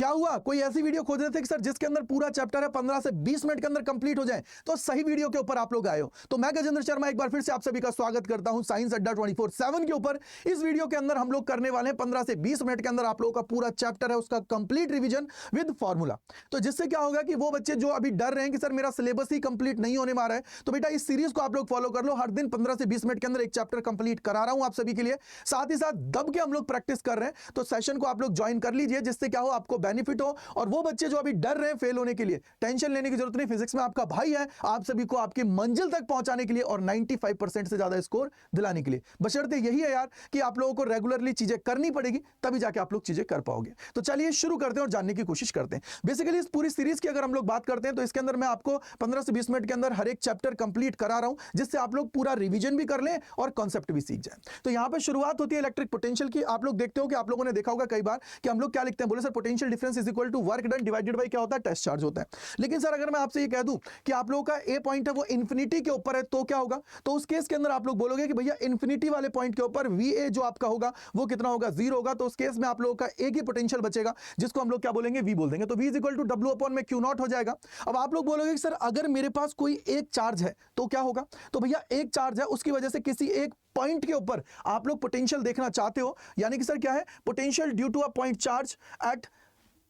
क्या हुआ, कोई ऐसी वीडियो खोज रहे थे कि सर जिसके अंदर पूरा चैप्टर है 15 से 20 मिनट के अंदर कंप्लीट हो जाए, तो सही वीडियो के ऊपर आप लोग आए हो। तो मैं गजेंद्र शर्मा एक बार फिर से आप सभी का स्वागत करता हूं साइंस अड्डा 24/7 के ऊपर। इस वीडियो के अंदर हम लोग करने वाले हैं 15 से 20 मिनट के अंदर आप लोगों का पूरा चैप्टर है उसका कंप्लीट रिवीजन विद फॉर्मूला। तो जिससे क्या होगा कि वो बच्चे जो अभी डर रहे हैं कि सर मेरा सिलेबस ही कंप्लीट नहीं होने वाला है, तो बेटा इस सीरीज को आप लोग फॉलो कर लो। हर दिन 15 से 20 मिनट के अंदर एक चैप्टर कंप्लीट करा रहा हूं आप सभी के लिए, साथ ही साथ दब के हम लोग प्रैक्टिस कर रहे हैं। तो सेशन को आप लोग ज्वाइन कर लीजिए, जिससे क्या हो आपको बेनिफिट हो। और वो बच्चे जो अभी डर रहे हैं फेल होने के लिए, टेंशन लेने की जरूरत नहीं। फिजिक्स में आपका भाई है, आप सभी को आपकी मंजिल तक पहुंचाने के लिए और 95% से ज्यादा स्कोर दिलाने के लिए। बशर्ते यही है यार कि आप लोगों को रेगुलरली चीजें करनी पड़ेगी, तभी जाके आप लोग चीजें कर पाओगे। तो चलिए शुरू करते हैं और जानने की कोशिश करते हैं। बेसिकली इस पूरी सीरीज की अगर हम लोग बात करते हैं तो इसके अंदर मैं आपको 15 से 20 मिनट के अंदर हर एक चैप्टर कंप्लीट करा रहा हूं, जिससे आप लोग पूरा रिवीजन भी कर लें और कॉन्सेप्ट भी सीख जाएं। तो यहां पे शुरुआत होती है इलेक्ट्रिक पोटेंशियल की। आप लोग देखते हो कि आप लोगों ने देखा होगा कई बार कि हम लोग क्या लिखते हैं, बोले sir potential difference is equal to work done divided by क्या होता है, टेस्ट चार्ज होता है। लेकिन सर अगर मैं आपसे ये कह दूं कि आप लोगों का ए पॉइंट है वो इंफिनिटी के ऊपर है, तो क्या होगा? तो उस केस के अंदर आप लोग बोलोगे कि भैया इंफिनिटी वाले पॉइंट के ऊपर वी ए जो आपका होगा वो कितना होगा, 0 होगा। तो उस केस में आप लोगों का एक ही पोटेंशियल बचेगा, जिसको हम लोग क्या बोलेंगे, वी बोल देंगे। तो V is equal to W upon में क्यू नॉट हो जाएगा। अब आप लोग बोलोगे कि सर अगर मेरे पास कोई एक चार्ज है तो क्या होगा? तो भैया एक चार्ज है, उसकी वजह से किसी एक पॉइंट के ऊपर आप लोग पोटेंशियल देखना चाहते हो, यानी कि सर क्या है, potential due to a point charge at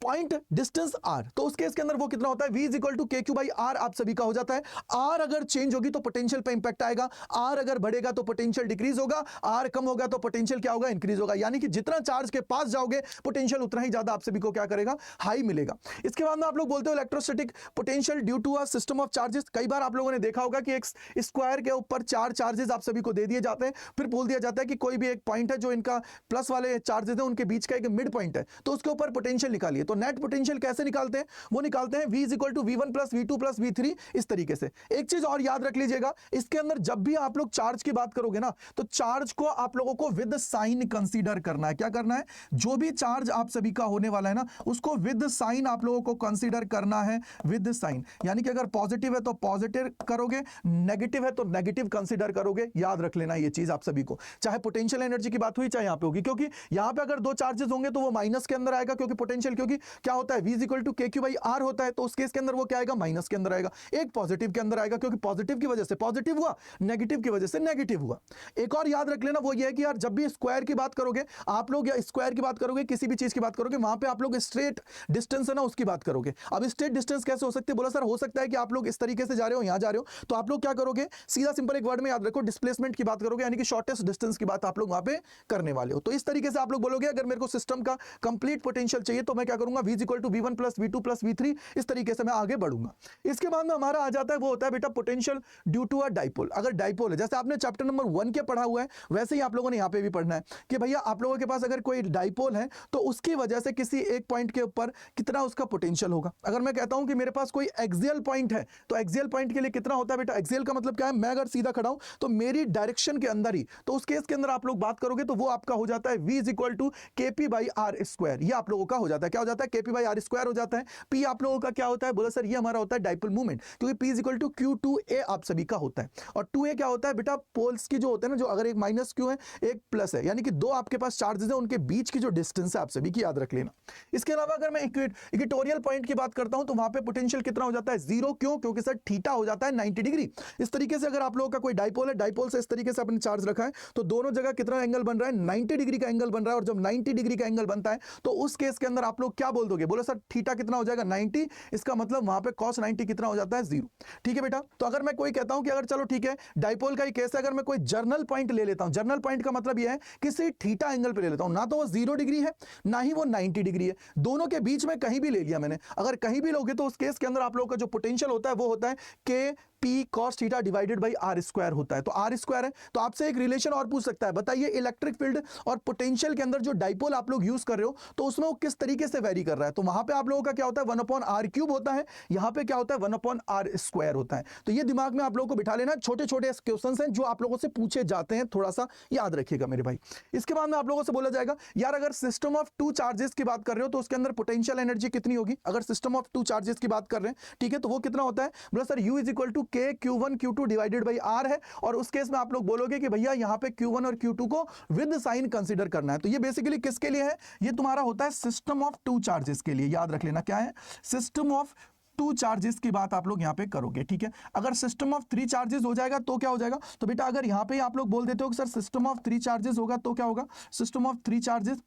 point distance R. तो उस केस के अंदर वो कितना होता है, v इज इक्वल टू के क्यू बाई आर आप सभी का हो जाता है। आर अगर चेंज होगी तो पोटेंशियल पे इंपैक्ट आएगा, आर अगर बढ़ेगा तो पोटेंशियल डिक्रीज होगा, आर कम होगा तो पोटेंशियल क्या होगा, इंक्रीज होगा। यानी कि जितना चार्ज के पास जाओगे पोटेंशियल उतना ही ज्यादा आप सभी को क्या करेगा, हाई मिलेगा। इसके बाद में आप लोग बोलते हो electrostatic potential due to a system of charges. कई बार आप लोगों ने देखा होगा कि एक स्क्वायर के ऊपर 4 चार्जेस आप सभी को दे दिए जाते हैं, फिर बोल दिया जाता है कि कोई भी एक पॉइंट है जो इनका प्लस वाले चार्जेस है उनके बीच का एक मिड पॉइंट है, तो उसके ऊपर पोटेंशियल निकालिए। तो नेट पोटेंशियल कैसे निकालते हैं, वो निकालते हैं v is equal to v1 plus v2 plus v3, इस तरीके से। एक चीज और याद रख लीजिएगा, इसके अंदर जब भी आप लोग चार्ज की बात करोगे ना, तो चार्ज को आप लोगों को विद साइन कंसीडर करना है। क्या करना है? जो भी चार्ज आप सभी का होने वाला है ना, उसको विद साइन आप लोगों को कंसीडर करना है, विद साइन। यानी कि अगर पॉजिटिव है तो पॉजिटिव करोगे, नेगेटिव है तो नेगेटिव कंसीडर करोगे। याद रख लेना ये चीज आप सभी को, चाहे पोटेंशियल एनर्जी की बात हुई चाहे यहां पे होगी, क्योंकि यहां पे अगर 2 चार्जेस होंगे तो वो माइनस के अंदर आएगा, क्योंकि पोटेंशियल, क्योंकि क्या होता है, v इज इक्वल टू के क्यू बाई आर होता है। तो उस केस के अंदर वो क्या आएगा, माइनस के अंदर आएगा। एक पॉजिटिव के अंदर आएगा, क्योंकि पॉजिटिव की वजह से पॉजिटिव हुआ, नेगेटिव की वजह से नेगेटिव हुआ। एक और याद रख लेना, वो ये है कि यार जब भी स्क्वायर की बात करोगे आप लोग, या स्क्वायर की बात करोगे, किसी भी चीज की बात करोगे, वहां पे आप लोग स्ट्रेट डिस्टेंस है ना उसकी बात करोगे। अब स्ट्रेट डिस्टेंस कैसे हो सकती है? बोला सर हो सकता है कि आप लोग इस तरीके से जा रहे हो, यहां जा रहे हो, तो आप लोग क्या करोगे, सीधा सिंपल एक वर्ड में याद रखो, डिस्प्लेसमेंट की बात करोगे, यानी कि शॉर्टेस्ट डिस्टेंस की बात आप लोग वहां पे करने वाले हो। तो इस तरीके से आप लोग बोलोगे अगर मेरे को सिस्टम का कंप्लीट पोटेंशियल चाहिए तो मैं क्या करूंगा, v is equal to v1 plus v2 plus v3, इस तरीके से मैं आगे बढ़ूंगा। इसके बाद में हमारा आ जाता है, वो होता है बेटा potential due to a dipole. अगर डाइपोल है, जैसे आपने चैप्टर नंबर 1 के पढ़ा हुआ है, वैसे ही आप लोगों ने यहां पे भी पढ़ना है कि भैया आप लोगों के पास अगर कोई डाइपोल है तो उसकी वजह से किसी एक पॉइंट के ऊपर कितना उसका पोटेंशियल होगा। अगर मैं कहता हूं कि मेरे पास कोई एक्सियल पॉइंट है, तो एक्सियल पॉइंट के लिए कितना होता है बेटा, एक्सियल का मतलब क्या है, मैं अगर सीधा खड़ा हूं तो मेरी डायरेक्शन के अंदर ही, तो उस केस के अंदर आप लोग बात करोगे तो वो आपका हो जाता है v is equal to kp by R square. ये आप लोगों का हो जाता है, क्या हो जाता है, kp बाई आर स्क्वायर हो जाता है। p आप लोगों का क्या होता है, बोला सर ये हमारा होता है डाइपोल मूवमेंट, क्योंकि p is equal to q2a आप सभी का होता है। और 2a क्या होता है बेटा, पोल्स की जो होते हैं ना, जो अगर एक माइनस q है एक प्लस है, यानी कि 2 आपके पास चार्जेस है, उनके बीच की जो डिस्टेंस है आप सभी की याद रख लेना। इसके अलावा अगर मैं इक्वेटोरियल पॉइंट की बात करता हूं तो वहां पे पोटेंशियल कितना हो जाता है, 0। क्यों? क्योंकि सर थीटा हो जाता है 90 डिग्री। इस तरीके से अगर आप लोगों का कोई डाइपोल है, डाइपोल से इस तरीके से अपने चार्ज रखा है, तो दोनों जगह कितना एंगल बन रहा है, 90 डिग्री का एंगल बन रहा है। और जब 90 डिग्री का एंगल बनता है तो उस केस के अंदर आप लोग क्या बोल दोगे, बोलो सर थीटा कितना हो जाएगा, 90। इसका मतलब वहां पे cos 90 कितना हो जाता है, 0। ठीक है बेटा। तो अगर मैं कोई कहता हूं कि अगर चलो ठीक है डाइपोल का ही केस है, अगर मैं कोई जर्नल पॉइंट ले लेता हूं, जर्नल पॉइंट का मतलब यह है किसी थीटा एंगल पे ले लेता हूं, ना तो वो 0 डिग्री है ना ही वो 90 डिग्री है, दोनों के बीच में कहीं भी ले लिया मैंने। अगर कहीं भी लोगे तो उस केस के अंदर आप लोगों का जो पोटेंशियल होता है वो होता है K P cos theta divided by R square होता है। तो आर स्क्वायर है, तो आपसे एक रिलेशन और पूछ सकता है, बताइए इलेक्ट्रिक फील्ड और पोटेंशियल के अंदर जो डाइपोल आप लोग यूज कर रहे हो तो उसमें वो किस तरीके से वेरी कर रहा है। तो वहां पे आप लोगों का क्या होता है, 1/r³ होता है, यहां पे क्या होता है, 1/r स्क्वायर होता है। तो ये दिमाग में आप लोगों को बिठा लेना, छोटे छोटे क्वेश्चंस हैं जो आप लोगों से पूछे जाते हैं, थोड़ा सा याद रखिएगा मेरे भाई। इसके बाद में आप लोगों से बोला जाएगा यार अगर सिस्टम ऑफ 2 चार्जेस की बात कर रहे हो तो उसके अंदर पोटेंशियल एनर्जी कितनी होगी। अगर सिस्टम ऑफ 2 चार्जेस की बात कर रहे हैं, ठीक है, तो वो कितना होता है, बोला sir u is equal to k q1 q2 divided by r है। और उस केस में आप लोग बोलोगे कि भैया यहां पे q1 और q2 को विद साइन कंसीडर करना है। तो ये बेसिकली किसके लिए है, ये तुम्हारा होता है सिस्टम ऑफ 2 चार्जेस के लिए याद रख लेना क्या है, सिस्टम ऑफ 2 चार्जेस की बात आप लोग यहां पे करोगे, ठीक है। अगर सिस्टम ऑफ 3 चार्जेस हो जाएगा तो क्या हो जाएगा, तो बेटा अगर यहां पे आप लोग बोल देते हो कि सर सिस्टम ऑफ 3 चार्जेस होगा तो क्या होगा, सिस्टम ऑफ 3 चार्जेस,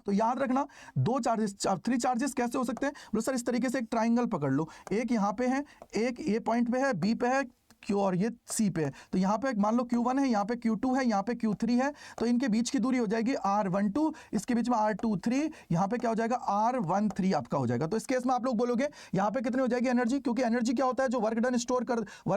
तो याद रखना 2 चार्जेस 3 चार्जेस कैसे हो सकते हैं बोलो सर, इस तरीके से एक ट्राइंगल पकड़ लो, एक यहां पे है, एक ये पॉइंट पे है, बी पे है Q और ये C पे है, तो यहाँ पे मान लो Q1 है, यहाँ पे Q2 है, यहाँ पे Q3 है, तो इनके बीच की दूरी हो जाएगी R12, इसके बीच में R23, यहाँ पे क्या हो जाएगा R13 आपका हो जाएगा। तो इस केस में आप लोग बोलोगे यहाँ पे कितनी हो जाएगी एनर्जी, क्योंकि एनर्जी क्या होता है, जो वर्क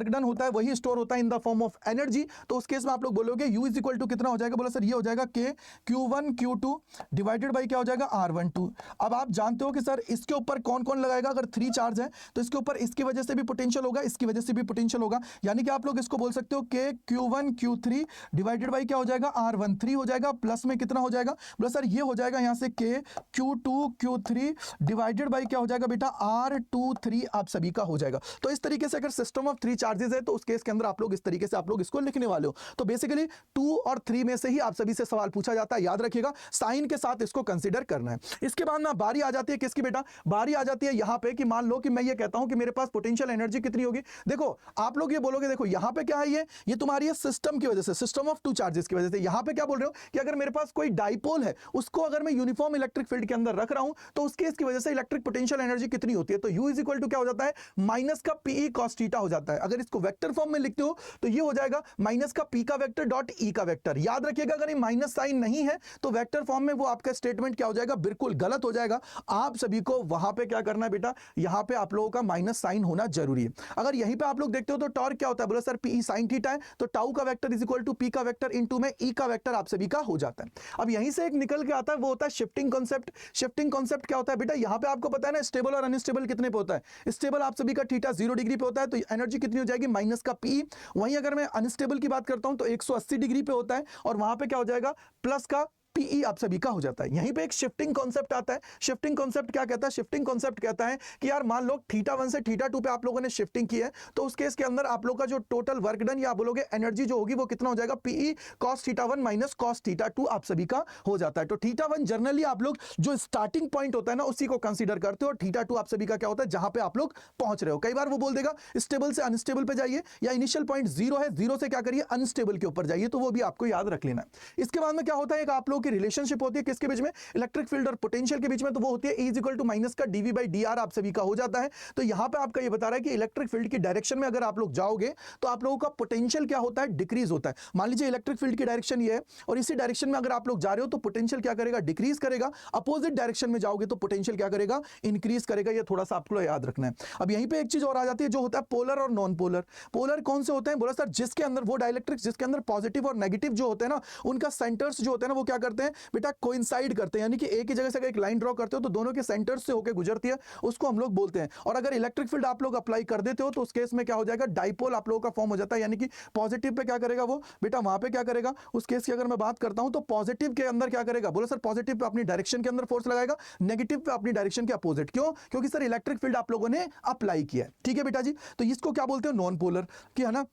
डन होता है वही स्टोर होता है in the form of energy. तो उस केस में आप लोग बोलोगे U इज इक्वल टू कितना हो जाएगा, बोला सर ये हो जाएगा K Q1 Q2 divided by क्या हो जाएगा R12। अब आप जानते हो कि सर इसके ऊपर कौन कौन लगाएगा, अगर 3 चार्ज है तो इसके ऊपर इसकी वजह से भी पोटेंशियल होगा, इसकी वजह से भी पोटेंशियल होगा, यानी कि आप लोग इसको बोल सकते हो कि Q1 Q3 डिवाइडेड बाई क्या हो जाएगा R13 हो जाएगा, प्लस में कितना हो जाएगा, बोला सर ये हो जाएगा यहां से K Q2 Q3 divided by क्या हो जाएगा बेटा R23 आप सभी का हो जाएगा। तो इस तरीके से अगर सिस्टम ऑफ 3 चार्जेस है तो उस केस के अंदर आप लोग इस तरीके से आप लोग इसको लिखने वाले हो। तो बेसिकली 2 और 3 में से ही आप सभी से सवाल पूछा जाता है, याद रखिएगा साइन के साथ इसको कंसीडर करना है। इसके बाद ना बारी आ जाती है किसकी बेटा, बारी आ जाती है यहां पे कि मान लो कि मैं ये कहता हूं कि मेरे पास पोटेंशियल एनर्जी कितनी होगी। देखो आप लोग ये बोलोगे, देखो यहां पे क्या है, ये तुम्हारी है सिस्टम की वजह से, सिस्टम ऑफ 2 चार्जेस की वजह से। यहां पे क्या बोल रहे हो कि अगर मेरे पास कोई डाइपोल है उसको अगर मैं यूनिफॉर्म इलेक्ट्रिक फील्ड के अंदर रख रहा हूं तो उस केस की वजह से इलेक्ट्रिक पोटेंशियल एनर्जी कितनी होती है, तो U इज इक्वल टू क्या हो जाता है, माइनस का PE cos थीटा हो जाता है। अगर इसको वेक्टर फॉर्म में लिखते हो तो ये हो जाएगा माइनस का P का वेक्टर डॉट E का वेक्टर। याद रखिएगा अगर ये माइनस साइन नहीं है तो वेक्टर फॉर्म में वो आपका स्टेटमेंट क्या हो जाएगा, बिल्कुल गलत हो जाएगा। आप सभी को वहां पे क्या करना है बेटा, यहां पे आप लोगों का माइनस साइन होना जरूरी है। अगर यहीं पे आप लोग देखते हो तो टॉर्क क्या होता है, बोला सर PE sin थीटा है, तो टाउ का vector is equal to P का वेक्टर इनटू में E का वेक्टर आप सभी का हो जाता है। अब यहीं से एक निकल के आता है वो होता है शिफ्टिंग कॉन्सेप्ट। शिफ्टिंग कॉन्सेप्ट क्या होता है बेटा, यहां पे आपको पता है ना स्टेबल और अनस्टेबल कितने पे होता है, स्टेबल आप सभी का थीटा 0 डिग्री पे होता है तो एनर्जी कितनी हो जाएगी माइनस का PE। वहीं अगर मैं अनस्टेबल की बात करता हूं तो 180 डिग्री पे होता है और वहां पे क्या हो जाएगा प्लस का PE आप सभी का हो जाता है। यहीं पे एक शिफ्टिंग कॉन्सेप्ट आता है। शिफ्टिंग कॉन्सेप्ट क्या कहता है, शिफ्टिंग कॉन्सेप्ट कहता है कि यार मान लो θ1 से θ2 पे आप लोगों ने शिफ्टिंग की है तो उस केस के अंदर आप लोग का जो टोटल वर्क डन या बोलोगे एनर्जी जो होगी वो कितना हो जाएगा, PE cos θ1 माइनस cos θ2 आप सभी का हो जाता है। तो θ1 जनरली आप लोग जो स्टार्टिंग पॉइंट होता है ना उसी को कंसीडर करते हो और θ2 आप सभी का क्या होता है जहां पे आप लोग पहुंच रहे हो। कई बार वो बोल देगा स्टेबल से अनस्टेबल पे जाइए या इनिशियल पॉइंट 0 है, 0 से क्या करिए अनस्टेबल के ऊपर जाइए, तो वो भी आपको याद रख लेना। इसके बाद में क्या होता है, एक आप लोगों की रिलेशनशिप होती है किसके बीच में, इलेक्ट्रिक फील्ड और पोटेंशियल के बीच में, तो वो होती है E इक्वल टू माइनस का dV बाई dr आप सभी का हो जाता है। तो यहां पे आपका ये बता रहा है कि इलेक्ट्रिक फील्ड की डायरेक्शन में अगर आप लोग जाओगे तो आप लोगों का पोटेंशियल क्या होता है, डिक्रीज होता है। मान लीजिए इलेक्ट्रिक फील्ड की डायरेक्शन ये है और इसी डायरेक्शन में अगर आप लोग जा रहे हो तो पोटेंशियल क्या करेगा, डिक्रीज करेगा। अपोजिट डायरेक्शन में जाओगे तो पोटेंशियल क्या करेगा, इंक्रीज करेगा। ये थोड़ा सा आपको याद रखना है। अब यहीं पे एक चीज और आ जाती है जो होता है पोलर और नॉन पोलर। पोलर कौन से होते हैं, बोला सर जिसके अंदर वो डाइलेक्ट्रिक्स जिसके अंदर पॉजिटिव और नेगेटिव जो होते हैं ना उनका सेंटर्स जो होते हैं ना वो क्या करते हैं बेटा, कोइंसाइड करते हैं, यानी कि एक ही जगह से अगर एक लाइन ड्रॉ करते हो तो दोनों के सेंटर्स से होकर गुजरती है, उसको हम लोग बोलते हैं। और अगर इलेक्ट्रिक फील्ड आप लोग अप्लाई कर देते हो तो उस केस में क्या हो जाएगा, डाइपोल आप लोगों का फॉर्म हो जाता है। यानी कि पॉजिटिव पे क्या करेगा वो बेटा, वहां पे क्या करेगा, उस केस की अगर मैं बात करता हूं तो पॉजिटिव के अंदर क्या करेगा, बोलो सर पॉजिटिव पे अपनी डायरेक्शन के अंदर फोर्स लगाएगा, नेगेटिव पे अपनी डायरेक्शन के अपोजिट। क्यों, क्योंकि सर इलेक्ट्रिक फील्ड आप लोगों ने अप्लाई किया है। ठीक है बेटा जी, तो इसको क्या बोलते हैं, नॉन पोलर की है ना।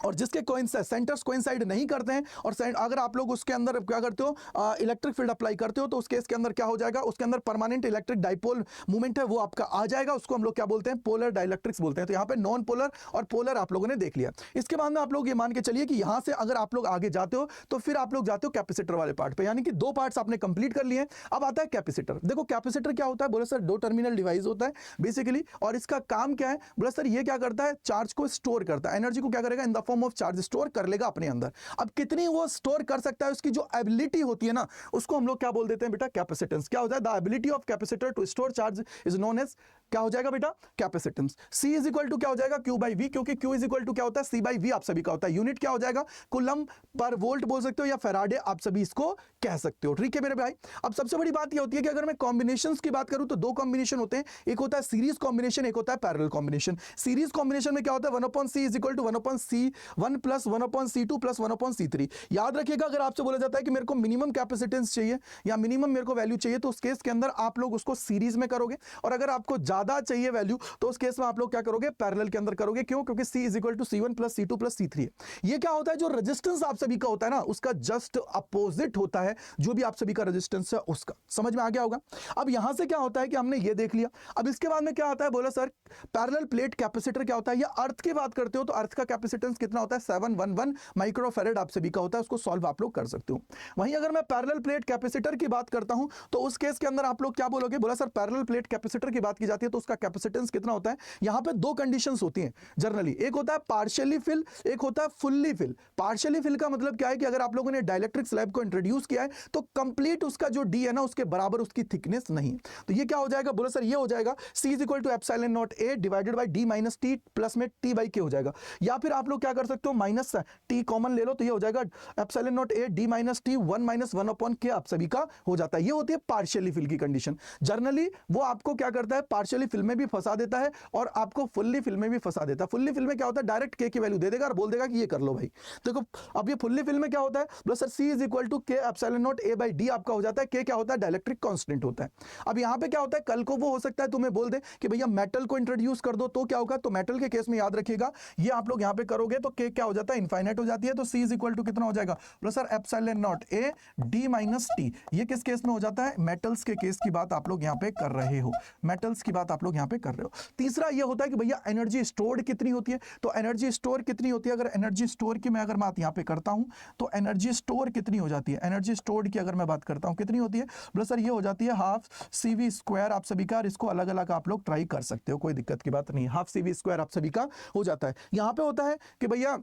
और जिसके सेंटर्स कोइंसाइड नहीं करते हैं और अगर आप लोग उसके अंदर क्या करते हो, इलेक्ट्रिक फील्ड अप्लाई करते हो तो उस केस के अंदर क्या हो जाएगा, उसके अंदर परमानेंट इलेक्ट्रिक डाइपोल मूवमेंट है वो आपका आ जाएगा, उसको हम लोग क्या बोलते हैं, पोलर डाइलेक्ट्रिक्स बोलते हैं। तो यहाँ पे नॉन पोलर और पोलर आप लोगों ने देख लिया। इसके बाद में आप लोग ये मान के चलिए कि यहाँ से अगर आप लोग आगे जाते हो तो फिर आप लोग जाते हो कैपेसिटर वाले पार्ट पे, यानी कि 2 पार्ट्स आपने कंप्लीट कर लिए। अब आता है कैपेसिटर। देखो कैपेसिटर क्या होता है, बोले सर 2 टर्मिनल डिवाइस होता है बेसिकली, और इसका काम क्या है, बोले सर ये क्या करता है, चार्ज को स्टोर करता है, एनर्जी को क्या करेगा, in the form of charge store कर लेगा अपने अंदर। अब कितनी वो स्टोर कर सकता है, उसकी जो एबिलिटी होती है ना उसको हम लोग क्या बोल देते हैं बेटा, कैपेसिटेंस। क्या होता है, the ability of capacitor to store charge is known as क्या हो जाएगा बेटा, capacitance. C is equal to क्या हो जाएगा, Q बाई V, क्योंकि Q इज इक्वल टू क्या होता है, C बाई V आप सभी का होता है। यूनिट क्या हो जाएगा, कुलम पर वोल्ट बोल सकते हो या फैराडे आप सभी इसको कह सकते हो। ठीक है मेरे भाई। अब सबसे बड़ी बात ये होती है कि अगर मैं कॉम्बिनेशंस की बात करूं तो 2 कॉम्बिनेशन होते हैं, एक होता है सीरीज कॉम्बिनेशन, एक होता है पैरेलल कॉम्बिनेशन। सीरीज कॉम्बिनेशन में क्या होता है, 1/c is equal to 1/c1 plus 1/c2 plus 1/c3। याद रखिएगा अगर आपसे बोला जाता है कि मेरे को मिनिमम कैपेसिटेंस चाहिए या मिनिमम मेरे को वैल्यू चाहिए तो उस केस के अंदर आप लोग उसको सीरीज में करोगे, और अगर आपको ज्यादा ज्यादा चाहिए वैल्यू, तो उस केस में आप लोग क्या करोगे, पैरेलल के अंदर करोगे। क्यों? क्योंकि C is equal to C1 plus C2 plus C3 है। ये क्या होता है, जो रेजिस्टेंस आप सभी का होता है ना, उसका जस्ट अपोजिट होता है जो भी आप सभी का रेजिस्टेंस है उसका। समझ में आ गया होगा। अब यहां से क्या होता है कि हमने ये देख लिया। अब इसके बाद में क्या आता है, बोला सर पैरेलल प्लेट कैपेसिटर क्या होता है, या अर्थ की बात करते हो तो अर्थ का कैपेसिटेंस कितना होता है, 711 माइक्रोफैराड आप सभी का होता है। उसको सॉल्व आप लोग कर सकते हो। वहीं अगर मैं पैरेलल प्लेट कैपेसिटर की बात करता हूं तो उस केस के अंदर आप लोग क्या बोलोगे, बोला सर पैरेलल प्लेट कैपेसिटर की बात की जाती है तो उसका कैपेसिटेंस कितना होता है। यहां पे दो कंडीशंस होती हैं जनरली, एक होता है पार्शियली फिल, एक होता है फुल्ली फिल। पार्शियली फिल का मतलब क्या है कि अगर आप लोगों ने डाइलेक्ट्रिक स्लैब को इंट्रोड्यूस किया है तो कंप्लीट उसका जो डी है ना उसके बराबर उसकी थिकनेस नहीं, तो ये क्या हो जाएगा, बोला सर ये हो जाएगा C is equal to epsilon not A divided by D minus T plus में T बाई K हो जाएगा। या फिर आप लोग क्या कर सकते हो, माइनस T कॉमन ले लो तो ये हो जाएगा epsilon not A D minus T 1 minus 1 upon K आप सभी का हो जाता है। ये होती है पार्शियली फिल की कंडीशन। जनरली वो आपको क्या करता है, पार्शियली फिल में भी फंसा देता है और आपको फुल्ली फिल में भी फंसा देता है। फुल्ली फिल में क्या होता है, डायरेक्ट K की वैल्यू दे देगा और बोल देगा कि ये कर लो भाई। देखो अब ये फुल्ली फिल में क्या होता है, बोलो sir C is equal to K epsilon not A by D आपका हो जाता है। K क्या होता है, डाइलेक्ट्रिक कांस्टेंट होता है। अब यहाँ पे क्या होता है, कल को वो हो सकता है तुम्हें बोल दे कि भैया मेटल को इंट्रोड्यूस कर दो तो क्या होगा, तो मेटल के केस में याद रखिएगा ये आप लोग यहाँ पे करोगे तो K क्या हो जाता है, इनफाइनाइट हो जाती है। तो C इज इक्वल टू कितना हो जाएगा, बोलो sir epsilon not A D minus T। ये किस केस में हो जाता है, मेटल्स के केस की बात आप लोग यहाँ पे कर रहे हो, मेटल्स की बात आप लोग यहाँ पे कर रहे हो। तीसरा ये होता है कि भैया एनर्जी स्टोर्ड कितनी होती है, तो एनर्जी स्टोर कितनी होती है, अगर एनर्जी स्टोर की मैं अगर बात यहाँ पे करता हूँ तो एनर्जी स्टोर कितनी हो जाती है, एनर्जी स्टोर्ड की अगर मैं बात करता हूँ कितनी होती है, बोलो सर ये हो जाती है हाफ CV स्क्वायर आप सभी का। इसको अलग अलग आप लोग ट्राई कर सकते हो, कोई दिक्कत की बात नहीं। हाफ CV स्क्वायर आप सभी का हो जाता है। यहाँ पे होता है कि भैया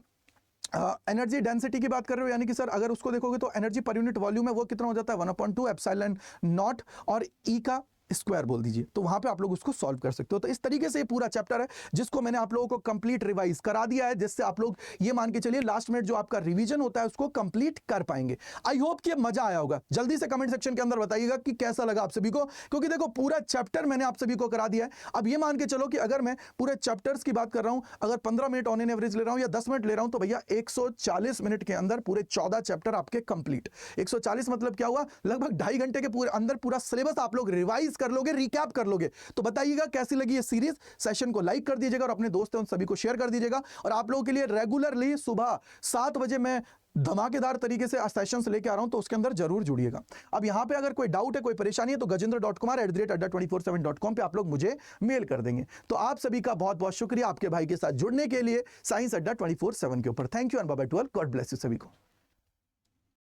एनर्जी डेंसिटी की बात कर रहे हो, यानी कि सर अगर उसको देखोगे तो एनर्जी पर यूनिट वॉल्यूम है वो कितना हो जाता है 1/2 एप्सिलॉन नॉट और E का स्क्वायर बोल दीजिए, तो वहां पे आप लोग उसको सॉल्व कर सकते हो। तो इस तरीके से ये पूरा चैप्टर है जिसको मैंने आप लोगों को कंप्लीट रिवाइज करा दिया है, जिससे आप लोग ये मान के चलिए लास्ट में जो आपका रिवीजन होता है उसको कंप्लीट कर पाएंगे। आई होप कि मजा आया होगा। जल्दी से कमेंट सेक्शन के अंदर बताइएगा कि कैसा लगा आप सभी को, क्योंकि देखो पूरा चैप्टर मैंने आप सभी को करा दिया है। अब ये मान के चलो कि अगर मैं पूरे चैप्टर्स की बात कर रहा हूं, अगर 15 मिनट ऑन एन एवरेज ले रहा हूं या 10 मिनट ले रहा हूं, तो भैया 140 मिनट के अंदर पूरे 14 चैप्टर आपके कंप्लीट। 140 मतलब क्या हुआ, लगभग 2.5 घंटे के पूरे अंदर पूरा सिलेबस आप लोग रिवाइज कर लोगे, रिकैप कर लोगे। तो बताइएगा कैसी लगी ये सीरीज। सेशन को लाइक कर दीजिएगा और अपने दोस्तों उन सभी को शेयर कर दीजिएगा। और आप लोगों के लिए रेगुलरली सुबह 7 बजे मैं धमाकेदार तरीके से सेशंस लेके आ रहा हूं, तो उसके अंदर जरूर जुड़िएगा। अब यहां पे अगर कोई डाउट है, कोई परेशानी है, तो gajendra.kumar@adda247.com पे आप लोग मुझे मेल कर देंगे। तो आप सभी का बहुत बहुत शुक्रिया आपके भाई के साथ जुड़ने के लिए साइंस अड्डा 24/7 के ऊपर। Thank you and bye bye to all. God bless you सभी को।